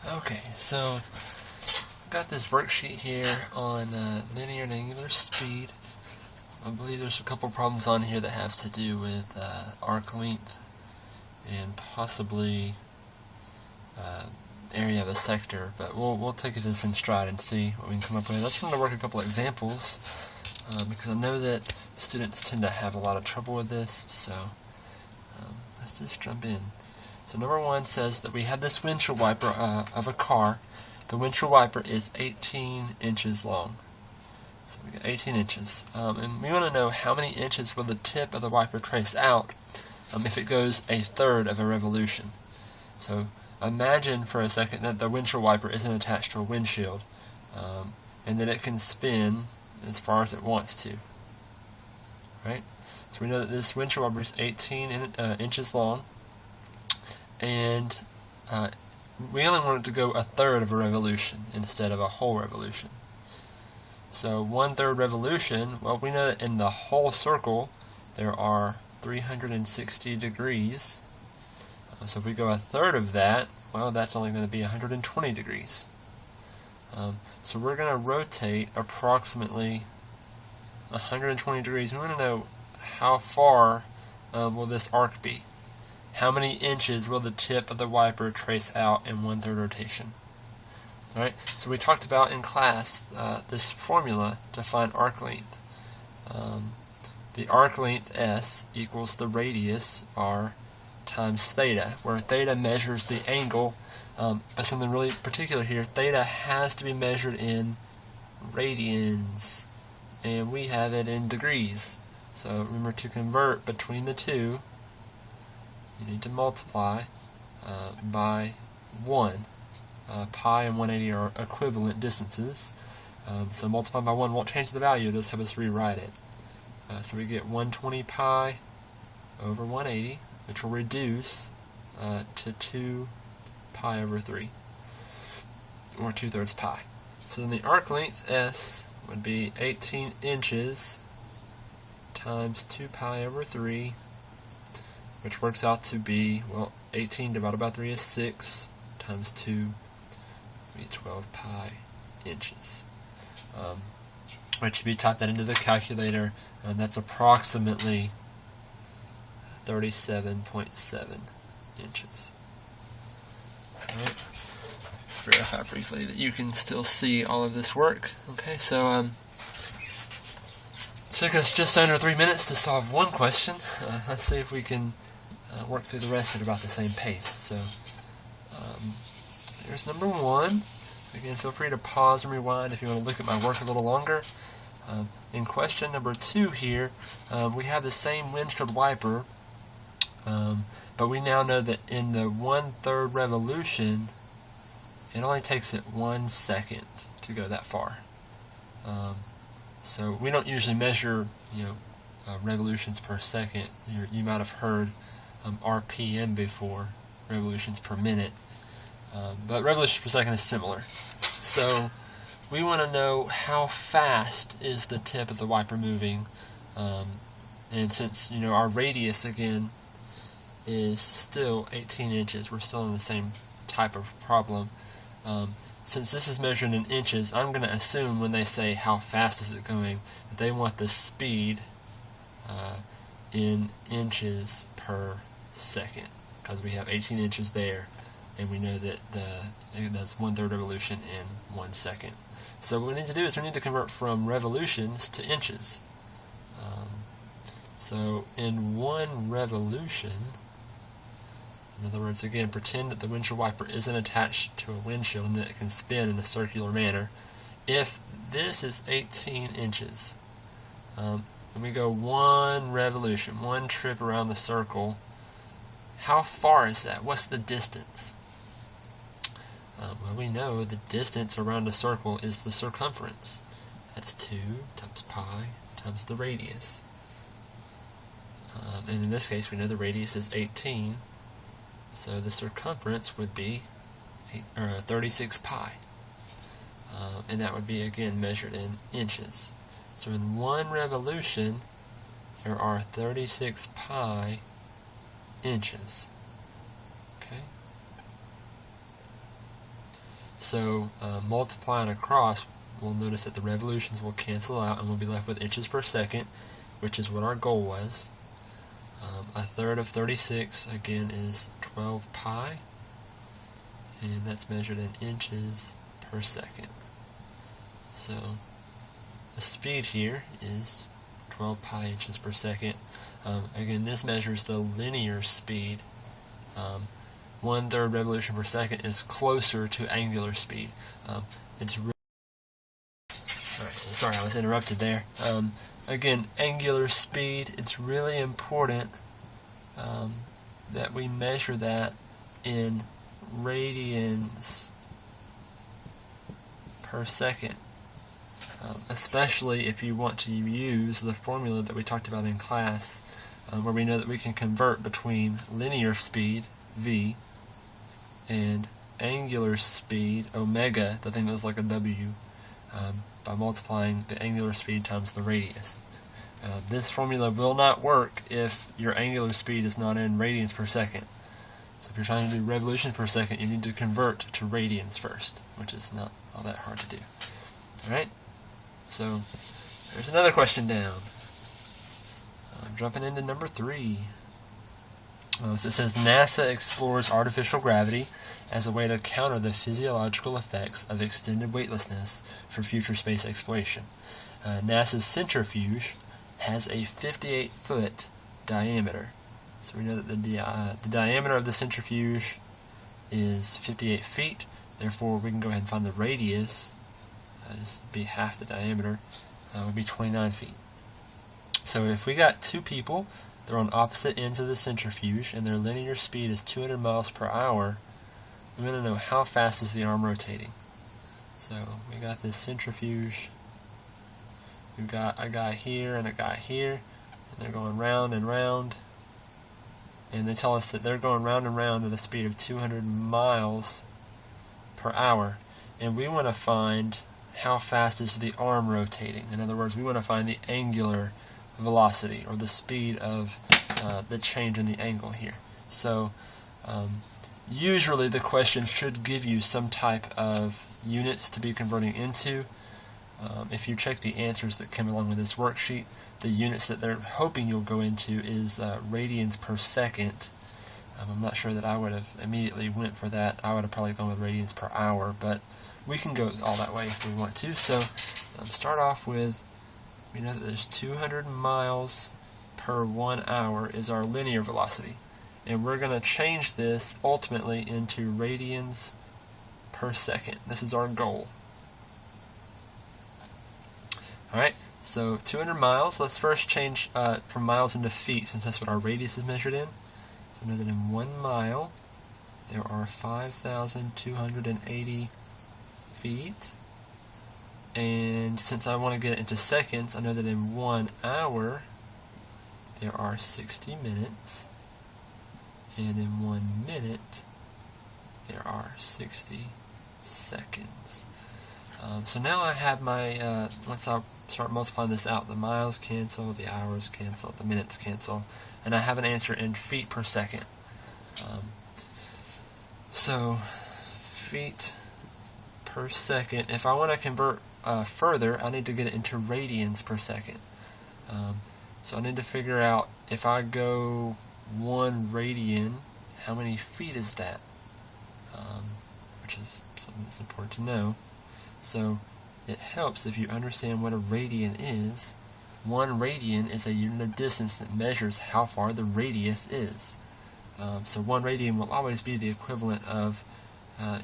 Okay, so I've got this worksheet here on linear and angular speed. I believe there's a couple problems on here that have to do with arc length and possibly area of a sector, but we'll take this in stride and see what we can come up with. Let's run to work a couple examples because I know that students tend to have a lot of trouble with this, so let's just jump in. So number one says that we have this windshield wiper of a car. The windshield wiper is 18 inches long. So we got 18 inches. And we want to know how many inches will the tip of the wiper trace out if it goes a third of a revolution. So imagine for a second that the windshield wiper isn't attached to a windshield and that it can spin as far as it wants to. Right? So we know that this windshield wiper is 18 inches long, and we only want it to go a third of a revolution instead of a whole revolution. So 1/3 revolution, well, we know that in the whole circle there are 360 degrees. So if we go a third of that, well, that's only going to be 120 degrees. So we're going to rotate approximately 120 degrees. We want to know how far will this arc be. How many inches will the tip of the wiper trace out in 1/3 rotation? Alright, so we talked about in class this formula to find arc length. The arc length S equals the radius R times theta, where theta measures the angle, but something really particular here, theta has to be measured in radians, and we have it in degrees. So remember, to convert between the two, you need to multiply by 1. Pi and 180 are equivalent distances, so multiplying by 1 won't change the value, it'll just have us rewrite it. So we get 120 pi over 180, which will reduce to 2 pi over 3, or 2/3 pi. So then the arc length S would be 18 inches times 2 pi over 3, which works out to be, well, 18 divided by 3 is 6, times 2 would be 12 pi inches. Which if you type that into the calculator, that's approximately 37.7 inches. Alright. Verify briefly that you can still see all of this work. Okay, so took us just under 3 minutes to solve one question. Let's see if we can work through the rest at about the same pace. So here's number one. Again, feel free to pause and rewind if you want to look at my work a little longer. In question number 2 here, we have the same windshield wiper, but we now know that in the 1/3 revolution, it only takes it 1 second to go that far. So we don't usually measure, revolutions per second. You might have heard RPM before, revolutions per minute, but revolutions per second is similar. So we want to know how fast is the tip of the wiper moving, and since our radius again is still 18 inches, we're still in the same type of problem. Since this is measured in inches, I'm going to assume when they say how fast is it going, that they want the speed in inches per second, because we have 18 inches there, and we know that that's 1/3 revolution in 1 second. So what we need to do is we need to convert from revolutions to inches. So in 1 revolution, in other words, again, pretend that the windshield wiper isn't attached to a windshield and that it can spin in a circular manner. If this is 18 inches, and we go 1 revolution, 1 trip around the circle, how far is that? What's the distance? Well, we know the distance around a circle is the circumference. That's 2 times pi times the radius. And in this case, we know the radius is 18. So the circumference would be 36 pi. And that would be, again, measured in inches. So in 1 revolution, there are 36 pi inches. Okay? So multiplying across, we'll notice that the revolutions will cancel out and we'll be left with inches per second, which is what our goal was. A third of 36, again, is 12 pi, and that's measured in inches per second. So the speed here is 12 pi inches per second. Again, this measures the linear speed. 1/3 revolution per second is closer to angular speed. It's really Alright, so sorry I was interrupted there. Again, angular speed, it's really important that we measure that in radians per second, especially if you want to use the formula that we talked about in class, where we know that we can convert between linear speed, v, and angular speed, omega, the thing that was like a w, by multiplying the angular speed times the radius. This formula will not work if your angular speed is not in radians per second. So if you're trying to do revolutions per second, you need to convert to radians first, which is not all that hard to do. Alright? So there's another question down. I'm jumping into number 3. So it says NASA explores artificial gravity as a way to counter the physiological effects of extended weightlessness for future space exploration. NASA's centrifuge has a 58-foot diameter. So we know that the diameter of the centrifuge is 58 feet. Therefore, we can go ahead and find the radius. This would be half the diameter. Would be 29 feet. So if we got two people, they're on opposite ends of the centrifuge, and their linear speed is 200 miles per hour, we want to know how fast is the arm rotating. So we got this centrifuge. We've got a guy here and a guy here, and they're going round and round. And they tell us that they're going round and round at a speed of 200 miles per hour. And we want to find how fast is the arm rotating. In other words, we want to find the angular velocity, or the speed of the change in the angle here. So usually the question should give you some type of units to be converting into. If you check the answers that come along with this worksheet, the units that they're hoping you'll go into is radians per second. I'm not sure that I would have immediately went for that. I would have probably gone with radians per hour, but we can go all that way if we want to. So start off with, we know that there's 200 miles per 1 hour is our linear velocity. And we're going to change this ultimately into radians per second. This is our goal. Alright, so 200 miles. Let's first change from miles into feet, since that's what our radius is measured in. So we know that in 1 mile there are 5,280 feet. And since I want to get it into seconds, I know that in 1 hour there are 60 minutes. And in 1 minute there are 60 seconds. So now I have my, once I start multiplying this out, the miles cancel, the hours cancel, the minutes cancel, and I have an answer in feet per second. So feet per second, if I want to convert further, I need to get it into radians per second. So I need to figure out, if I go 1 radian, how many feet is that? Which is something that's important to know. So it helps if you understand what a radian is. 1 radian is a unit of distance that measures how far the radius is. So 1 radian will always be the equivalent of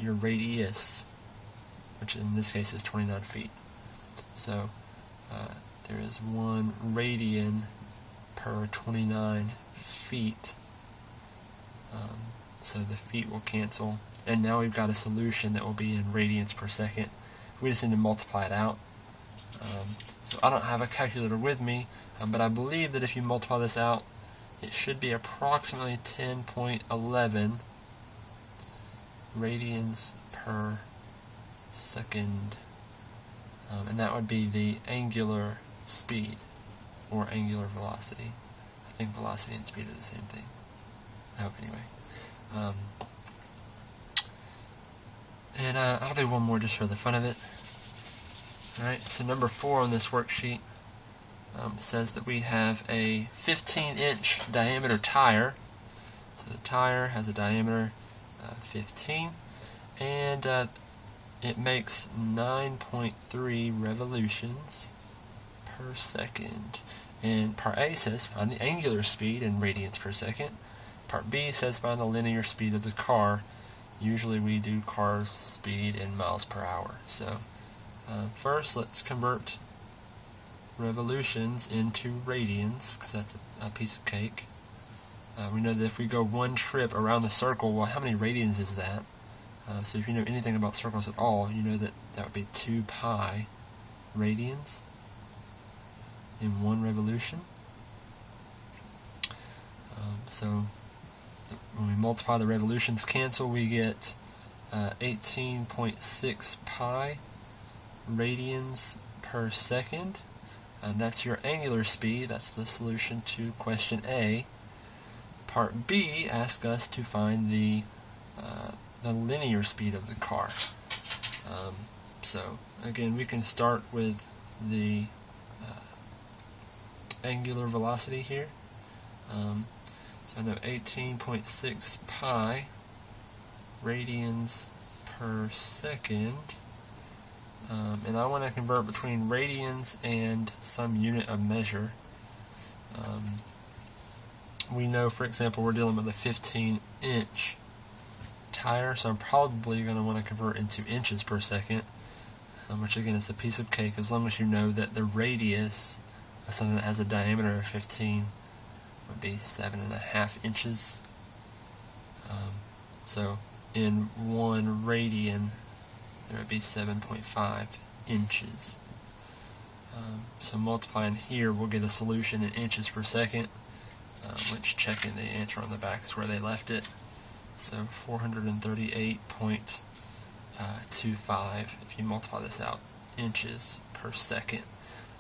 your radius, which in this case is 29 feet. So there is 1 radian per 29 feet. So the feet will cancel, and now we've got a solution that will be in radians per second. We just need to multiply it out. So I don't have a calculator with me, but I believe that if you multiply this out, it should be approximately 10.11 radians per second. And that would be the angular speed, or angular velocity. I think velocity and speed are the same thing. I hope anyway. And I'll do one more just for the fun of it. Alright, so number 4 on this worksheet says that we have a 15-inch diameter tire. So the tire has a diameter 15, and it makes 9.3 revolutions per second. And part A says find the angular speed in radians per second. Part B says find the linear speed of the car. Usually we do car speed in miles per hour. So first let's convert revolutions into radians, because that's a piece of cake. We know that if we go one trip around the circle, well, how many radians is that? So if you know anything about circles at all, you know that that would be 2 pi radians in one revolution. So when we multiply the revolutions cancel, we get 18.6 pi radians per second. That's your angular speed. That's the solution to question A. Part B asks us to find the linear speed of the car. So again, we can start with the angular velocity here. So I know 18.6 pi radians per second. And I want to convert between radians and some unit of measure. We know, for example, we're dealing with a 15-inch tire, so I'm probably going to want to convert into inches per second, which again is a piece of cake as long as you know that the radius of something that has a diameter of 15 would be 7.5 inches. So in 1 radian there would be 7.5 inches. So multiplying here, we'll get a solution in inches per second, which checking the answer on the back is where they left it. So 438.25 if you multiply this out, inches per second.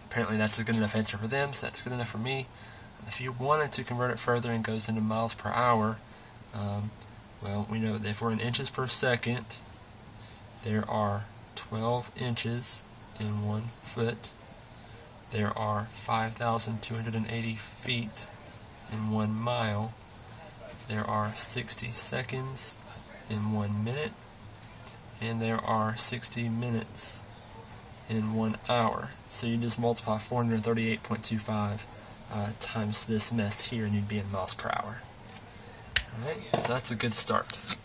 Apparently that's a good enough answer for them, so that's good enough for me. If you wanted to convert it further and goes into miles per hour, well, we know that if we're in inches per second, there are 12 inches in 1 foot. There are 5,280 feet in 1 mile. There are 60 seconds in 1 minute. And there are 60 minutes in 1 hour. So you just multiply 438.25 times this mess here, and you'd be in miles per hour. Alright, so that's a good start.